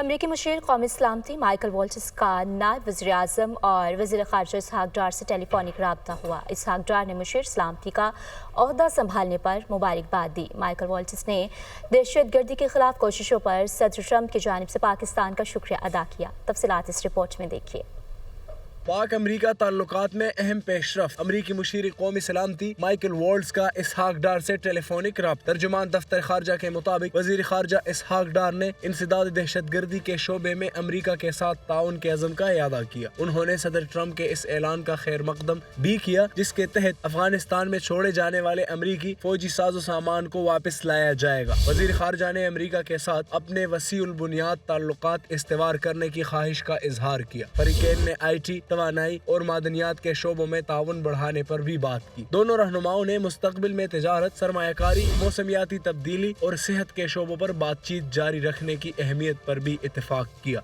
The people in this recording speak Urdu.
امریکی مشیر قومی سلامتی مائیکل والٹز کا نائب وزیر اعظم اور وزیر خارجہ اسحاق ڈار سے ٹیلی فونک رابطہ ہوا۔ اسحاق ڈار نے مشیر سلامتی کا عہدہ سنبھالنے پر مبارکباد دی۔ مائیکل والٹز نے دہشت گردی کے خلاف کوششوں پر صدر ٹرمپ کی جانب سے پاکستان کا شکریہ ادا کیا۔ تفصیلات اس رپورٹ میں دیکھیے۔ پاک امریکہ تعلقات میں اہم پیش رفت۔ امریکی مشیر قومی سلامتی مائیکل والٹز کا اسحاق ڈار سے ٹیلی فونک رابطہ۔ ترجمان دفتر خارجہ کے مطابق وزیر خارجہ اسحاق ڈار نے انسداد دہشت گردی کے شعبے میں امریکہ کے ساتھ تعاون کے عزم کا اعادہ کیا۔ انہوں نے صدر ٹرمپ کے اس اعلان کا خیر مقدم بھی کیا جس کے تحت افغانستان میں چھوڑے جانے والے امریکی فوجی ساز و سامان کو واپس لایا جائے گا۔ وزیر خارجہ نے امریکہ کے ساتھ اپنے وسیع البنیاد تعلقات استوار کرنے کی خواہش کا اظہار کیا۔ فریقین نے آئی ٹی، توانائی اور معدنیات کے شعبوں میں تعاون بڑھانے پر بھی بات کی۔ دونوں رہنماؤں نے مستقبل میں تجارت، سرمایہ کاری، موسمیاتی تبدیلی اور صحت کے شعبوں پر بات چیت جاری رکھنے کی اہمیت پر بھی اتفاق کیا۔